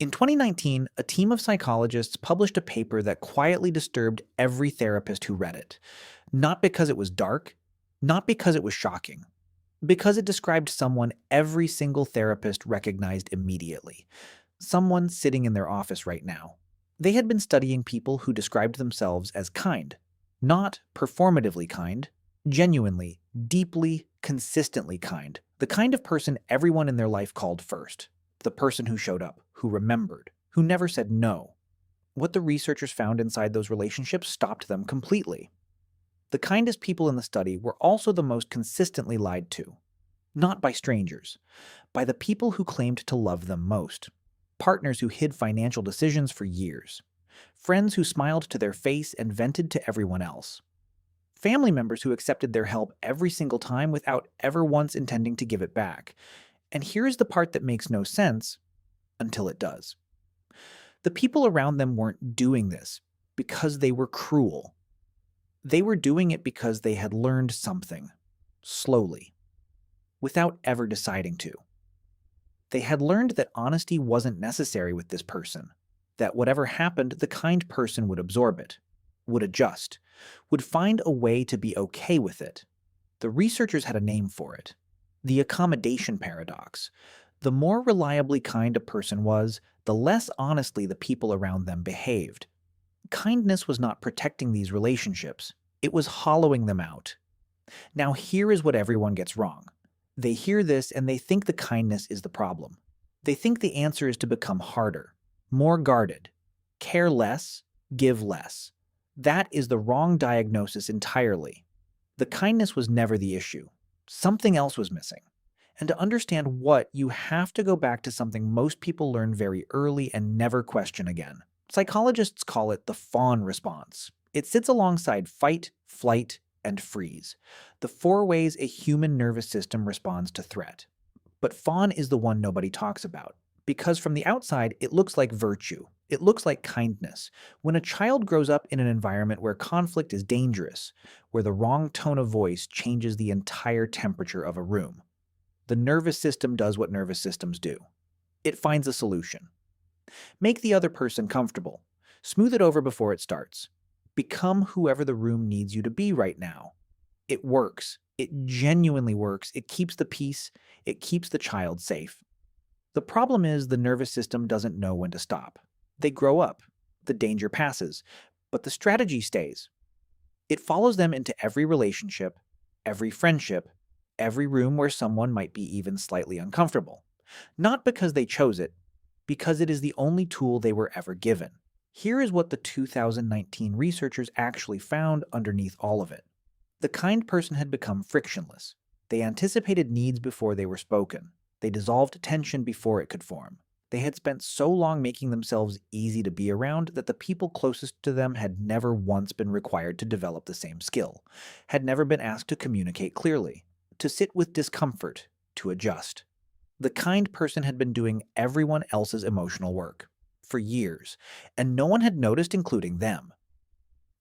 In 2019, a team of psychologists published a paper that quietly disturbed every therapist who read it. Not because it was dark, not because it was shocking, because it described someone every single therapist recognized immediately. Someone sitting in their office right now. They had been studying people who described themselves as kind. Not performatively kind, genuinely, deeply, consistently kind. The kind of person everyone in their life called first. The person who showed up, who remembered, who never said no. What the researchers found inside those relationships stopped them completely. The kindest people in the study were also the most consistently lied to. Not by strangers, by the people who claimed to love them most. Partners who hid financial decisions for years. Friends who smiled to their face and vented to everyone else. Family members who accepted their help every single time without ever once intending to give it back. And here's the part that makes no sense until it does. The people around them weren't doing this because they were cruel. They were doing it because they had learned something, slowly, without ever deciding to. They had learned that honesty wasn't necessary with this person, that whatever happened, the kind person would absorb it, would adjust, would find a way to be okay with it. The researchers had a name for it: the accommodation paradox. The more reliably kind a person was, the less honestly the people around them behaved. Kindness was not protecting these relationships. It was hollowing them out. Now here is what everyone gets wrong. They hear this and they think the kindness is the problem. They think the answer is to become harder, more guarded, care less, give less. That is the wrong diagnosis entirely. The kindness was never the issue. Something else was missing. And to understand what, you have to go back to something most people learn very early and never question again. Psychologists call it the fawn response. It sits alongside fight, flight, and freeze, the four ways a human nervous system responds to threat. But fawn is the one nobody talks about, because from the outside, it looks like virtue. It looks like kindness. When a child grows up in an environment where conflict is dangerous, where the wrong tone of voice changes the entire temperature of a room, the nervous system does what nervous systems do. It finds a solution. Make the other person comfortable. Smooth it over before it starts. Become whoever the room needs you to be right now. It works. It genuinely works. It keeps the peace. It keeps the child safe. The problem is the nervous system doesn't know when to stop. They grow up. The danger passes. But the strategy stays. It follows them into every relationship, every friendship, every room where someone might be even slightly uncomfortable. Not because they chose it, because it is the only tool they were ever given. Here is what the 2019 researchers actually found underneath all of it. The kind person had become frictionless. They anticipated needs before they were spoken. They dissolved tension before it could form. They had spent so long making themselves easy to be around that the people closest to them had never once been required to develop the same skill, had never been asked to communicate clearly, to sit with discomfort, to adjust. The kind person had been doing everyone else's emotional work for years, and no one had noticed, including them.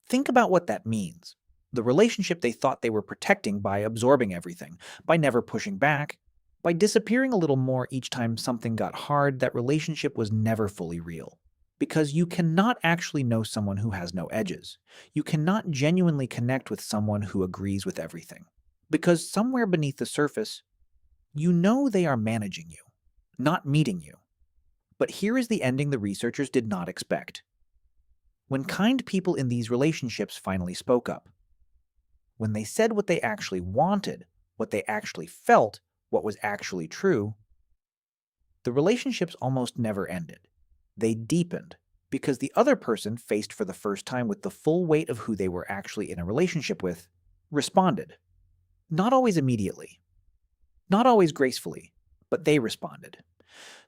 Think about what that means. The relationship they thought they were protecting by absorbing everything, by never pushing back, by disappearing a little more each time something got hard, that relationship was never fully real. Because you cannot actually know someone who has no edges. You cannot genuinely connect with someone who agrees with everything. Because somewhere beneath the surface, you know they are managing you, not meeting you. But here is the ending the researchers did not expect. When kind people in these relationships finally spoke up, when they said what they actually wanted, what they actually felt, what was actually true, the relationships almost never ended. They deepened, because the other person, faced for the first time with the full weight of who they were actually in a relationship with, responded. Not always immediately, not always gracefully, but they responded.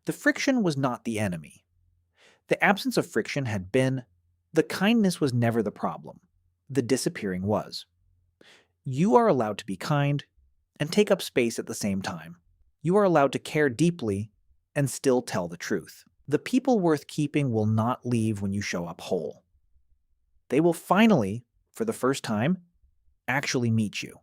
The friction was not the enemy. The absence of friction had been. The kindness was never the problem. The disappearing was. You are allowed to be kind and take up space at the same time. You are allowed to care deeply and still tell the truth. The people worth keeping will not leave when you show up whole. They will finally, for the first time, actually meet you.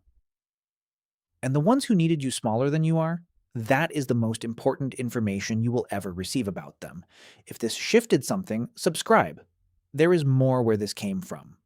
And the ones who needed you smaller than you are, That is the most important information you will ever receive about them. If this shifted something, subscribe. There is more where this came from.